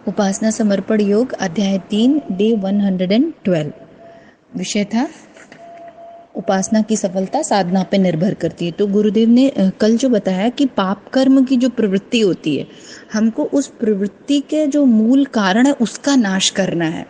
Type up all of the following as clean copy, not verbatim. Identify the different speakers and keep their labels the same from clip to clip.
Speaker 1: उपासना समर्पण योग अध्याय 3 डे 112। विषय था उपासना की सफलता साधना पे निर्भर करती है। तो गुरुदेव ने कल जो बताया कि पाप कर्म की जो प्रवृत्ति होती है, हमको उस प्रवृत्ति के जो मूल कारण है उसका नाश करना है।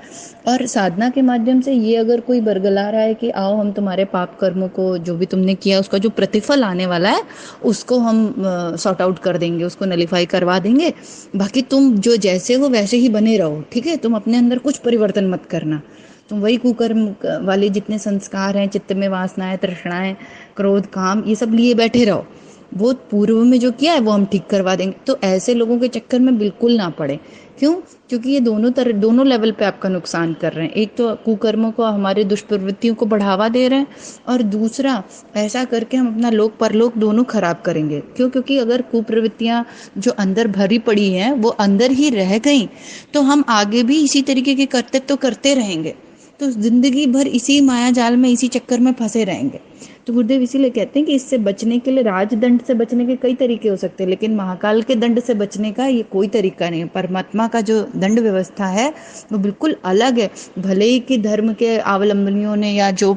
Speaker 1: और साधना के माध्यम से ये अगर कोई बरगला रहा है कि आओ हम तुम्हारे पाप कर्मों को, जो भी तुमने किया उसका जो प्रतिफल आने वाला है उसको हम सॉर्ट आउट कर देंगे, उसको नलीफाई करवा देंगे, बाकी तुम जो जैसे हो वैसे ही बने रहो, ठीक है, तुम अपने अंदर कुछ परिवर्तन मत करना, तुम वही कुकर्म वाले जितने संस्कार हैं, चित्त में वासनाएं, तृष्णाएं, क्रोध, काम, ये सब लिए बैठे रहो, वो पूर्व में जो किया है वो हम ठीक करवा देंगे। तो ऐसे लोगों के चक्कर में बिल्कुल ना पड़े। क्यों? क्योंकि ये दोनों लेवल पे आपका नुकसान कर रहे हैं। एक तो कुकर्मों को, हमारे दुष्प्रवृत्तियों को बढ़ावा दे रहे हैं, और दूसरा ऐसा करके हम अपना लोक परलोक दोनों खराब करेंगे। क्यों? क्योंकि अगर कुप्रवृत्तियां जो अंदर भरी पड़ी हैं वो अंदर ही रह गई तो हम आगे भी इसी तरीके के कर्तव्य तो करते रहेंगे, तो जिंदगी भर इसी माया जाल में, इसी चक्कर में फंसे रहेंगे। तो गुरुदेव इसीलिए कहते हैं कि इससे बचने के लिए, राजदंड से बचने के कई तरीके हो सकते हैं, लेकिन महाकाल के दंड से बचने का ये कोई तरीका नहीं है। परमात्मा का जो दंड व्यवस्था है वो बिल्कुल अलग है। भले ही कि धर्म के अवलंबनियों ने, या जो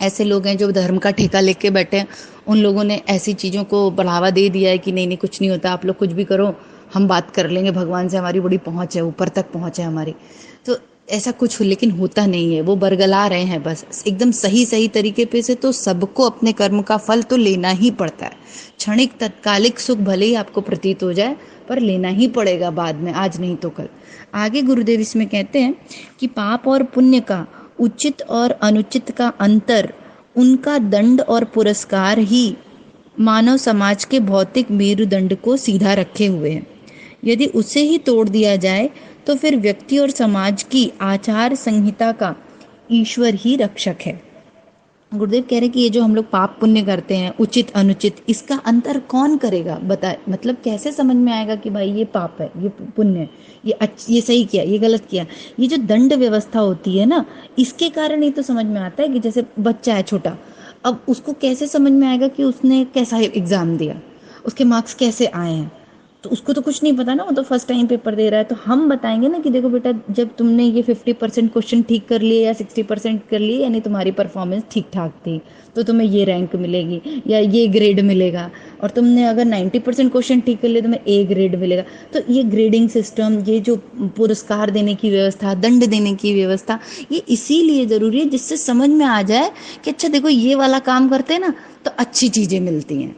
Speaker 1: ऐसे लोग हैं जो धर्म का ठेका लेके बैठे हैं, उन लोगों ने ऐसी चीज़ों को बढ़ावा दे दिया है कि नहीं नहीं कुछ नहीं होता, आप लोग कुछ भी करो, हम बात कर लेंगे, भगवान से हमारी बड़ी पहुंच है, ऊपर तक पहुंच है हमारी। तो ऐसा कुछ लेकिन होता नहीं है, वो बरगला रहे हैं बस एकदम सही सही तरीके पे से। तो सबको अपने कर्म का फल तो लेना ही पड़ता है। क्षणिक तत्कालिक सुख भले ही आपको प्रतीत हो जाए, पर लेना ही पड़ेगा बाद में, आज नहीं तो कल। आगे गुरुदेव इसमें कहते हैं कि पाप और पुण्य का, उचित और अनुचित का अंतर, उनका दंड और पुरस्कार ही मानव समाज के भौतिक मेरुदंड को सीधा रखे हुए हैं। यदि उसे ही तोड़ दिया जाए तो फिर व्यक्ति और समाज की आचार संहिता का ईश्वर ही रक्षक है। गुरुदेव कह रहे कि ये जो हम लोग पाप पुण्य करते हैं, उचित अनुचित, इसका अंतर कौन करेगा? बताए, मतलब कैसे समझ में आएगा कि भाई ये पाप है, ये पुण्य है, ये सही किया, ये गलत किया? ये जो दंड व्यवस्था होती है ना, इसके कारण ही तो समझ में आता है। कि जैसे बच्चा है छोटा, अब उसको कैसे समझ में आएगा कि उसने कैसा एग्जाम दिया, उसके मार्क्स कैसे आए हैं? तो उसको तो कुछ नहीं पता ना, वो तो फर्स्ट टाइम पेपर दे रहा है। तो हम बताएंगे ना कि देखो बेटा, जब तुमने ये 50% क्वेश्चन ठीक कर लिए या 60% कर लिए, यानी तुम्हारी परफॉर्मेंस ठीक ठाक थी, तो तुम्हें ये रैंक मिलेगी या ये ग्रेड मिलेगा। और तुमने अगर 90% क्वेश्चन ठीक कर लिए तो तुम्हें ए ग्रेड मिलेगा। तो ये ग्रेडिंग सिस्टम, ये जो पुरस्कार देने की व्यवस्था, दंड देने की व्यवस्था, ये इसीलिए ज़रूरी है जिससे समझ में आ जाए कि अच्छा देखो, ये वाला काम करते हैं ना तो अच्छी चीज़ें मिलती हैं।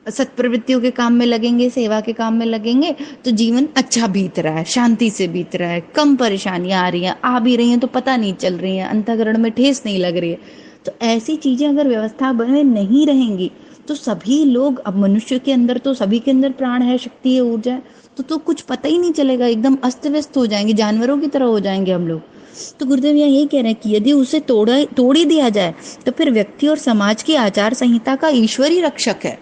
Speaker 1: सत्प्रवृत्तियों के काम में लगेंगे, सेवा के काम में लगेंगे, तो जीवन अच्छा बीत रहा है, शांति से बीत रहा है, कम परेशानियां आ रही हैं, आ भी रही हैं तो पता नहीं चल रही हैं, अंतःकरण में ठेस नहीं लग रही है। तो ऐसी चीजें अगर व्यवस्था में नहीं रहेंगी तो सभी लोग, अब मनुष्य के अंदर तो सभी के अंदर प्राण है, शक्ति है, ऊर्जा है, तो कुछ पता ही नहीं चलेगा, एकदम अस्त व्यस्त हो जाएंगे, जानवरों की तरह हो जाएंगे हम लोग। तो गुरुदेव यहाँ यही कह रहे हैं कि यदि उसे तोड़ ही दिया जाए तो फिर व्यक्ति और समाज की आचार संहिता का ईश्वर ही रक्षक है।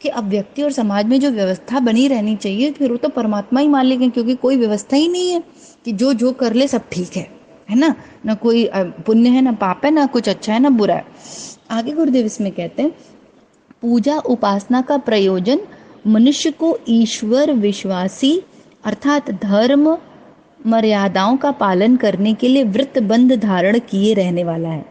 Speaker 1: कि अब व्यक्ति और समाज में जो व्यवस्था बनी रहनी चाहिए, फिर वो तो परमात्मा ही मालिक है, क्योंकि कोई व्यवस्था ही नहीं है कि जो जो कर ले सब ठीक है ना? ना कोई पुण्य है, ना पाप है, ना कुछ अच्छा है, ना बुरा है। आगे गुरुदेव इसमें कहते हैं, पूजा उपासना का प्रयोजन मनुष्य को ईश्वर विश्वासी अर्थात धर्म मर्यादाओं का पालन करने के लिए व्रत बंध धारण किए रहने वाला है।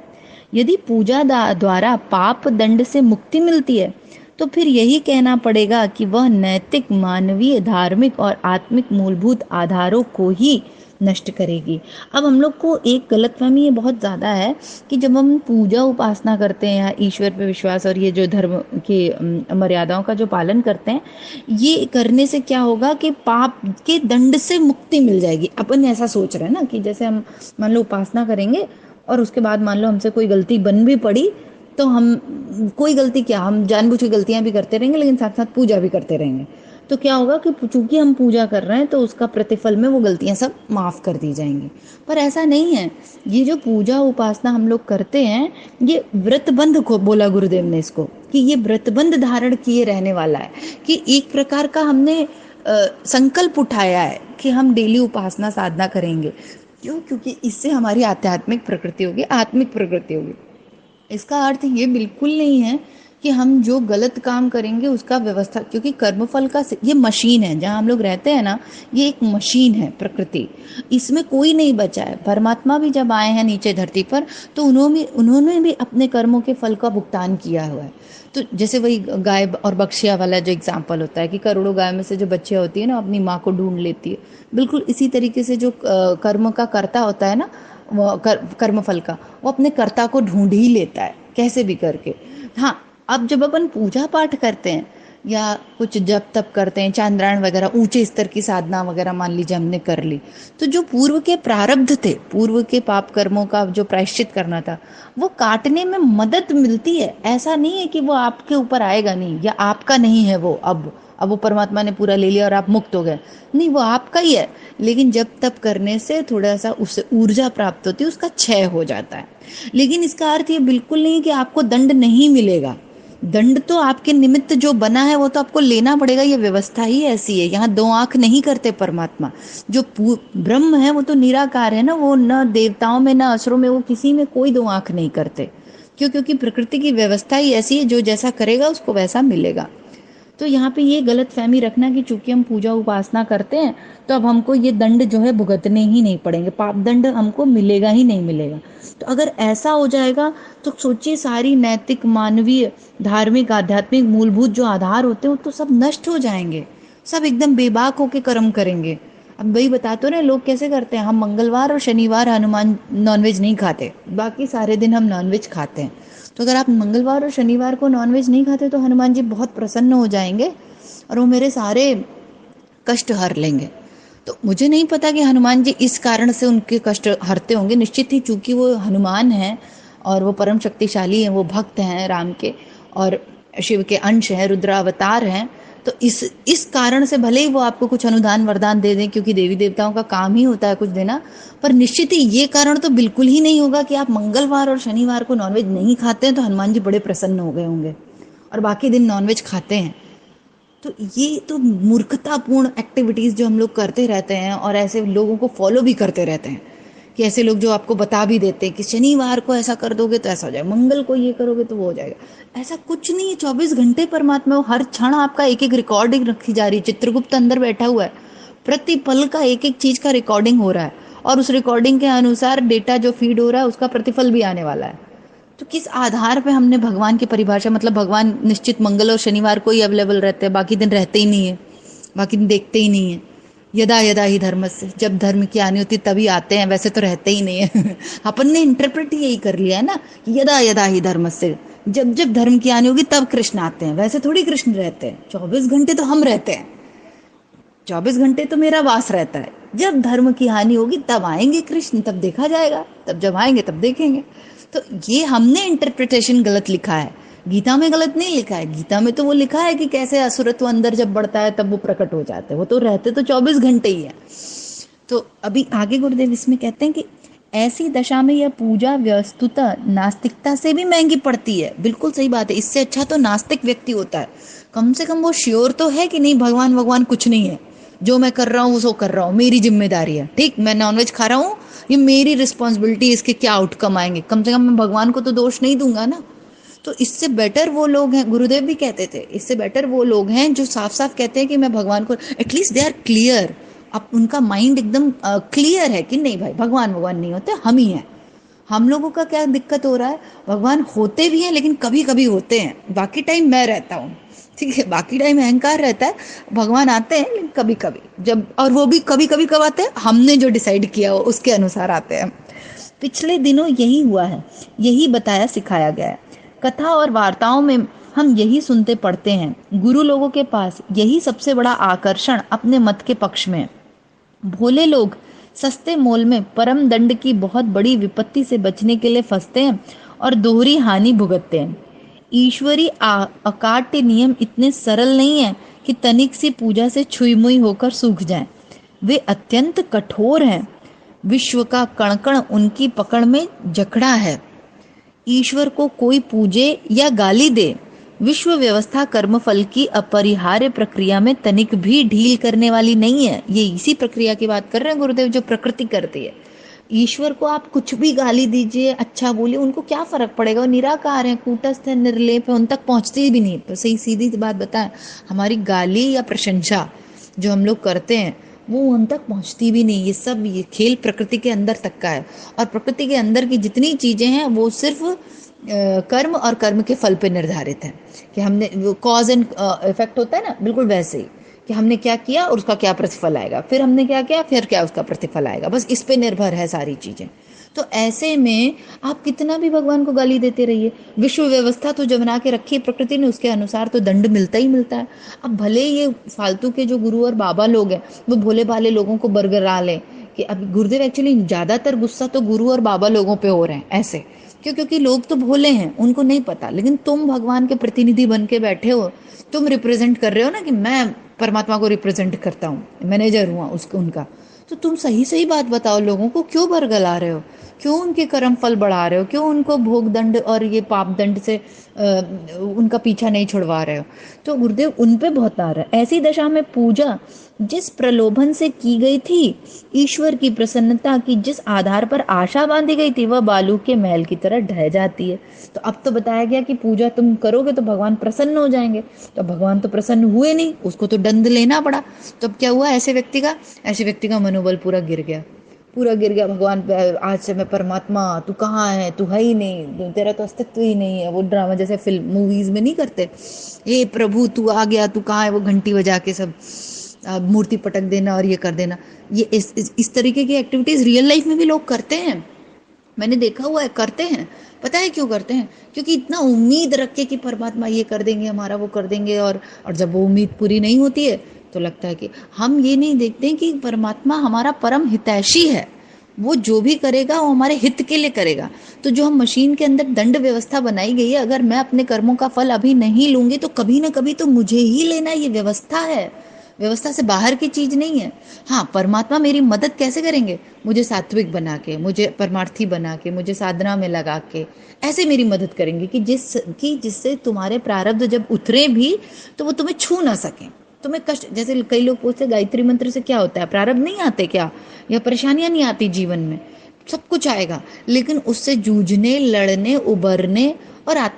Speaker 1: यदि पूजा द्वारा पाप दंड से मुक्ति मिलती है तो फिर यही कहना पड़ेगा कि वह नैतिक, मानवीय, धार्मिक और आत्मिक मूलभूत आधारों को ही नष्ट करेगी। अब हम लोग को एक गलतफहमी ये बहुत ज़्यादा है कि जब हम पूजा उपासना करते हैं या ईश्वर पे विश्वास और ये जो धर्म के मर्यादाओं का जो पालन करते हैं, ये करने से क्या होगा कि पाप के दंड से मुक्ति मिल जाएगी। अपन ऐसा सोच रहे हैं ना कि जैसे हम मान लो उपासना करेंगे और उसके बाद मान लो हमसे कोई गलती बन भी पड़ी, तो हम कोई गलती क्या, हम जानबूझ के गलतियां भी करते रहेंगे लेकिन साथ साथ पूजा भी करते रहेंगे। तो क्या होगा कि चूंकि हम पूजा कर रहे हैं तो उसका प्रतिफल में वो गलतियां सब माफ कर दी जाएंगी। पर ऐसा नहीं है। ये जो पूजा उपासना हम लोग करते हैं, ये व्रतबंध को बोला गुरुदेव ने इसको, कि ये व्रतबंध धारण किए रहने वाला है। कि एक प्रकार का हमने संकल्प उठाया है कि हम डेली उपासना साधना करेंगे। क्यों? क्योंकि इससे हमारी आध्यात्मिक प्रकृति होगी, आत्मिक प्रकृति होगी। इसका अर्थ ये बिल्कुल नहीं है कि हम जो गलत काम करेंगे उसका व्यवस्था, क्योंकि कर्मफल का ये मशीन है, जहाँ हम लोग रहते हैं ना, ये एक मशीन है प्रकृति, इसमें कोई नहीं बचा है। परमात्मा भी जब आए हैं नीचे धरती पर तो उन्होंने भी अपने कर्मों के फल का भुगतान किया हुआ है। तो जैसे वही गाय और बछिया वाला जो एग्जाम्पल होता है कि करोड़ों गाय में से जो बच्चियाँ होती है ना अपनी माँ को ढूंढ लेती है, बिल्कुल इसी तरीके से जो कर्म का कर्ता होता है ना, वो कर्मफल का, वो अपने कर्ता को ढूंढ ही लेता है कैसे भी करके। हाँ, अब जब अपन पूजा पाठ करते हैं या कुछ जप तप करते हैं, चांद्रायण वगैरह ऊंचे स्तर की साधना वगैरह मान लीजिए हमने कर ली, तो जो पूर्व के प्रारब्ध थे, पूर्व के पाप कर्मों का जो प्रायश्चित करना था, वो काटने में मदद मिलती है। ऐसा नहीं है कि वो आपके ऊपर आएगा नहीं या आपका नहीं है वो, अब वो परमात्मा ने पूरा ले लिया और आप मुक्त हो गए, नहीं, वो आपका ही है। लेकिन जब तप करने से थोड़ा सा उससे ऊर्जा प्राप्त होती है, उसका क्षय हो जाता है। लेकिन इसका अर्थ ये बिल्कुल नहीं कि आपको दंड नहीं मिलेगा। दंड तो आपके निमित्त जो बना है वो तो आपको लेना पड़ेगा, ये व्यवस्था ही ऐसी है। यहाँ दो आंख नहीं करते परमात्मा। जो ब्रह्म है वो तो निराकार है ना, वो न देवताओं में न असुरों में, वो किसी में कोई दो आंख नहीं करते। क्यों? क्योंकि प्रकृति की व्यवस्था ही ऐसी है, जो जैसा करेगा उसको वैसा मिलेगा। तो यहाँ पे ये गलत फहमी रखना कि चूंकि हम पूजा उपासना करते हैं तो अब हमको ये दंड जो है भुगतने ही नहीं पड़ेंगे, पाप दंड हमको मिलेगा ही नहीं मिलेगा। तो अगर ऐसा हो जाएगा तो सोचिए, सारी नैतिक, मानवीय, धार्मिक, आध्यात्मिक मूलभूत जो आधार होते हैं वो तो सब नष्ट हो जाएंगे, सब एकदम बेबाक होके कर्म करेंगे। अब वही बता तो रहे, लोग कैसे करते हैं, हम मंगलवार और शनिवार हनुमान नॉनवेज नहीं खाते, बाकी सारे दिन हम नॉनवेज खाते हैं। तो अगर आप मंगलवार और शनिवार को नॉनवेज नहीं खाते तो हनुमान जी बहुत प्रसन्न हो जाएंगे और वो मेरे सारे कष्ट हर लेंगे। तो मुझे नहीं पता कि हनुमान जी इस कारण से उनके कष्ट हरते होंगे, निश्चित ही, चूंकि वो हनुमान हैं और वो परम शक्तिशाली हैं, वो भक्त हैं राम के और शिव के अंश हैं, रुद्रावतार हैं। तो इस कारण से भले ही वो आपको कुछ अनुदान वरदान दे दें, क्योंकि देवी देवताओं का काम ही होता है कुछ देना, पर निश्चित ही ये कारण तो बिल्कुल ही नहीं होगा कि आप मंगलवार और शनिवार को नॉनवेज नहीं खाते हैं तो हनुमान जी बड़े प्रसन्न हो गए होंगे और बाकी दिन नॉनवेज खाते हैं। तो ये तो मूर्खतापूर्ण एक्टिविटीज जो हम लोग करते रहते हैं और ऐसे लोगों को फॉलो भी करते रहते हैं कि ऐसे लोग जो आपको बता भी देते हैं कि शनिवार को ऐसा कर दोगे तो ऐसा हो जाएगा, मंगल को ये करोगे तो वो हो जाएगा। ऐसा कुछ नहीं है। 24 घंटे परमात्मा, हर क्षण आपका एक एक रिकॉर्डिंग रखी जा रही है। चित्रगुप्त अंदर बैठा हुआ है, प्रति पल का एक एक चीज का रिकॉर्डिंग हो रहा है और उस रिकॉर्डिंग के अनुसार डेटा जो फीड हो रहा है उसका प्रतिफल भी आने वाला है। तो किस आधार पे हमने भगवान की परिभाषा, मतलब भगवान निश्चित मंगल और शनिवार को ही अवेलेबल रहते हैं, बाकी दिन रहते ही नहीं है, बाकी दिन देखते ही नहीं है। यदा यदा ही धर्मस्य, जब धर्म की आनी होती तभी आते हैं, वैसे तो रहते ही नहीं है। अपन ने इंटरप्रेट यही कर लिया है ना कि यदा यदा ही धर्मस्य, जब जब धर्म की आनी होगी तब कृष्ण आते हैं। वैसे थोड़ी कृष्ण रहते हैं, 24 घंटे तो हम रहते हैं, 24 घंटे तो मेरा वास रहता है। जब धर्म की हानि होगी तब आएंगे कृष्ण, तब देखा जाएगा, तब जब आएंगे तब देखेंगे। तो ये हमने इंटरप्रिटेशन गलत लिखा है, गीता में गलत नहीं लिखा है। गीता में तो वो लिखा है कि कैसे असुरत्व अंदर जब बढ़ता है तब वो प्रकट हो जाते हैं, वो तो रहते तो 24 घंटे ही है। तो अभी आगे गुरुदेव इसमें कहते हैं कि ऐसी दशा में यह पूजा वस्तुतः नास्तिकता से भी महंगी पड़ती है। बिल्कुल सही बात है, इससे अच्छा तो नास्तिक व्यक्ति होता है, कम से कम वो श्योर तो है कि नहीं भगवान कुछ नहीं है, जो मैं कर रहा हूँ वो कर रहा हूँ, मेरी जिम्मेदारी है, ठीक, मैं नॉनवेज खा रहा हूँ, ये मेरी रिस्पॉन्सिबिलिटी, इसके क्या आउटकम आएंगे, कम से कम मैं भगवान को तो दोष नहीं दूंगा ना। तो इससे बेटर वो लोग हैं, गुरुदेव भी कहते थे, इससे बेटर वो लोग हैं जो साफ साफ कहते हैं कि मैं भगवान को, एटलीस्ट दे आर क्लियर, अब उनका माइंड एकदम क्लियर है कि नहीं भाई भगवान नहीं होते, हम ही हैं। हम लोगों का क्या दिक्कत हो रहा है, भगवान होते भी हैं लेकिन कभी कभी होते हैं, बाकी टाइम मैं रहता हूँ, ठीक है, बाकी टाइम अहंकार रहता है। भगवान आते हैं लेकिन कभी कभी, जब, और वो भी कभी कभी कब आते हैं, हमने जो डिसाइड किया हो उसके अनुसार आते हैं। पिछले दिनों यही हुआ है, यही बताया सिखाया गया है। कथा और वार्ताओं में हम यही सुनते पढ़ते हैं। गुरु लोगों के पास यही सबसे बड़ा आकर्षण अपने मत के पक्ष में है। भोले लोग सस्ते मोल में परम दंड की बहुत बड़ी विपत्ति से बचने के लिए फंसते हैं और दोहरी हानि भुगतते हैं। ईश्वरी अकाट्य नियम इतने सरल नहीं है कि तनिक सी पूजा से छुई मुई होकर सूख जाएं। वे अत्यंत कठोर हैं। विश्व का कण कण उनकी पकड़ में जकड़ा है। ईश्वर को कोई पूजे या गाली दे, विश्व व्यवस्था कर्मफल की अपरिहार्य प्रक्रिया में तनिक भी ढील करने वाली नहीं है। ये इसी प्रक्रिया की बात कर रहे हैं गुरुदेव जो प्रकृति करती है। ईश्वर को आप कुछ भी गाली दीजिए, अच्छा बोलिए, उनको क्या फर्क पड़ेगा? वो निराकार है, कूटस्थ है, निर्लेप है, उन तक पहुंचती भी नहीं। तो सही सीधी सी बात बताएं, हमारी गाली या प्रशंसा जो हम लोग करते हैं वो उन तक पहुंचती भी नहीं। ये सब ये खेल प्रकृति के अंदर तक का है, और प्रकृति के अंदर की जितनी चीजें हैं वो सिर्फ कर्म और कर्म के फल पे निर्धारित है। कि हमने वो कॉज एंड इफेक्ट होता है ना, बिल्कुल वैसे ही कि हमने क्या किया और उसका क्या प्रतिफल आएगा, फिर हमने क्या किया फिर क्या उसका प्रतिफल आएगा, बस इस पे निर्भर है सारी चीजें। तो ऐसे में आप कितना भी भगवान को गाली देते रहिए, विश्व व्यवस्था तो जो बना के रखी है प्रकृति ने उसके अनुसार तो दंड मिलता ही मिलता है। अब भले ये फालतू के जो गुरु और बाबा लोग हैं वो भोले भाले लोगों को बरगरा लें कि अब गुरुदेव एक्चुअली ज्यादातर गुस्सा तो गुरु और बाबा लोगों पे हो रहे हैं ऐसे, क्यों? क्योंकि लोग तो भोले हैं, उनको नहीं पता। लेकिन तुम भगवान के प्रतिनिधि बन के बैठे हो, तुम रिप्रेजेंट कर रहे हो ना कि मैं परमात्मा को रिप्रेजेंट करता हूँ, मैनेजर हुआ उसको उनका। तो तुम सही सही बात बताओ लोगों को, क्यों बरगला रहे हो? क्यों उनके कर्म फल बढ़ा रहे हो? क्यों उनको भोग दंड और ये पाप दंड से उनका पीछा नहीं छुड़वा रहे हो? तो गुरुदेव उन पे बहुत आ रहा है। ऐसी दशा में पूजा जिस प्रलोभन से की गई थी, ईश्वर की प्रसन्नता की जिस आधार पर आशा बांधी गई थी, वह बालू के महल की तरह ढह जाती है। तो अब तो बताया गया कि पूजा तुम करोगे तो भगवान प्रसन्न हो जाएंगे। तो भगवान तो प्रसन्न हुए नहीं, उसको तो दंड लेना पड़ा। तो अब क्या हुआ? ऐसे व्यक्ति का मनोबल पूरा गिर गया, पूरा गिर गया। भगवान आज से मैं परमात्मा, तू कहाँ है? तू है ही नहीं, तेरा तो अस्तित्व ही नहीं है। वो ड्रामा जैसे फिल्म मूवीज में नहीं करते, हे प्रभु तू आ गया, तू कहाँ है? वो घंटी बजा के सब मूर्ति पटक देना और ये कर देना। ये इस तरीके की एक्टिविटीज रियल लाइफ में भी लोग करते हैं, मैंने देखा हुआ है, करते हैं। पता है क्यों करते हैं? क्योंकि इतना उम्मीद रख के कि परमात्मा ये कर देंगे हमारा, वो कर देंगे, और जब वो उम्मीद पूरी नहीं होती है तो लगता है कि हम ये नहीं देखते कि परमात्मा हमारा परम हितैषी है, वो जो भी करेगा वो हमारे हित के लिए करेगा। तो जो हम मशीन के अंदर दंड व्यवस्था बनाई गई है, अगर मैं अपने कर्मों का फल अभी नहीं लूंगी तो कभी ना कभी तो मुझे ही लेना, ये व्यवस्था है, व्यवस्था से बाहर की चीज नहीं है। हाँ, परमात्मा मेरी मदद कैसे करेंगे? मुझे सात्विक बना के, मुझे परमार्थी बना के, मुझे साधना में लगा के, ऐसे मेरी मदद करेंगे कि जिससे तुम्हारे प्रारब्ध जब उतरे भी तो वो तुम्हें छू ना सके, तुम्हें कष्ट। जैसे कई लोग पूछते गायत्री मंत्र से क्या होता है? प्रारब्ध नहीं आते क्या, या परेशानियां नहीं आती जीवन में? सब कुछ आएगा, लेकिन उससे जूझने, लड़ने, उबरने और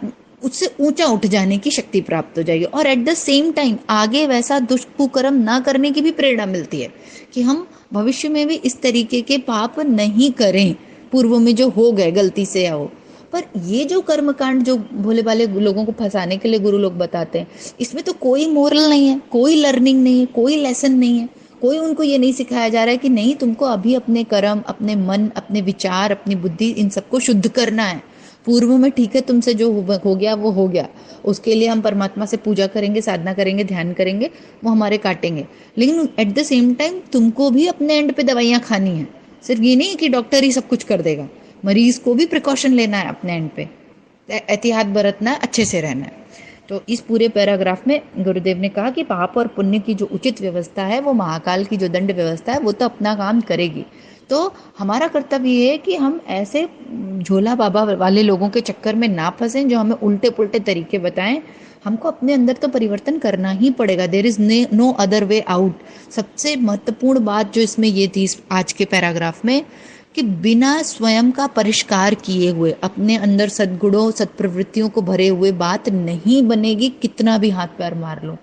Speaker 1: उससे ऊंचा उठ जाने की शक्ति प्राप्त हो जाएगी। और एट द सेम टाइम आगे वैसा दुष्कुकर्म ना करने की भी प्रेरणा मिलती है कि हम भविष्य में भी इस तरीके के पाप नहीं करें, पूर्व में जो हो गए गलती से या हो। पर ये जो कर्मकांड जो भोले भाले लोगों को फंसाने के लिए गुरु लोग बताते हैं, इसमें तो कोई मोरल नहीं है, कोई लर्निंग नहीं है, कोई लेसन नहीं है। कोई उनको ये नहीं सिखाया जा रहा है कि नहीं, तुमको अभी अपने कर्म, अपने मन, अपने विचार, अपनी बुद्धि, इन सबको शुद्ध करना है। पूर्व में ठीक है, तुमसे जो हो गया वो हो गया, उसके लिए हम परमात्मा से पूजा करेंगे, साधना करेंगे, ध्यान करेंगे, वो हमारे काटेंगे। लेकिन एट द सेम टाइम तुमको भी अपने एंड पे दवाइयाँ खानी है। सिर्फ ये नहीं कि डॉक्टर ही सब कुछ कर देगा, मरीज को भी प्रिकॉशन लेना है अपने एंड पे, एहतियात बरतना है, अच्छे से रहना है। तो इस पूरे पैराग्राफ में गुरुदेव ने कहा कि पाप और पुण्य की जो उचित व्यवस्था है, वो महाकाल की जो दंड व्यवस्था है, वो तो अपना काम करेगी। तो हमारा कर्तव्य ये है कि हम ऐसे झोला बाबा वाले लोगों के चक्कर में ना फंसें जो हमें उल्टे पुल्टे तरीके बताएं। हमको अपने अंदर तो परिवर्तन करना ही पड़ेगा, there is no other way out. सबसे महत्वपूर्ण बात जो इसमें ये थी आज के पैराग्राफ में, कि बिना स्वयं का परिष्कार किए हुए, अपने अंदर सद्गुणों सत्प्रवृत्तियों को भरे हुए बात नहीं बनेगी, कितना भी हाथ पैर मार लो,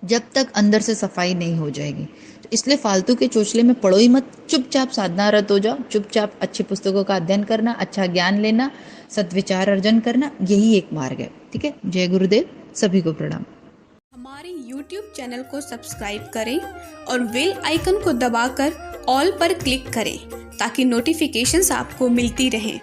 Speaker 1: जब तक अंदर से सफाई नहीं हो जाएगी। तो इसलिए फालतू के चोचले में पड़ो ही मत, चुपचाप साधनारत हो जाओ, चुपचाप अच्छी पुस्तकों का अध्ययन करना, अच्छा ज्ञान लेना, सद्विचार अर्जन करना, यही एक मार्ग है। ठीक है, जय गुरुदेव, सभी को प्रणाम।
Speaker 2: हमारे YouTube चैनल को सब्सक्राइब करें और बेल आइकन को दबाकर ऑल पर क्लिक करें ताकि नोटिफिकेशंस आपको मिलती रहें।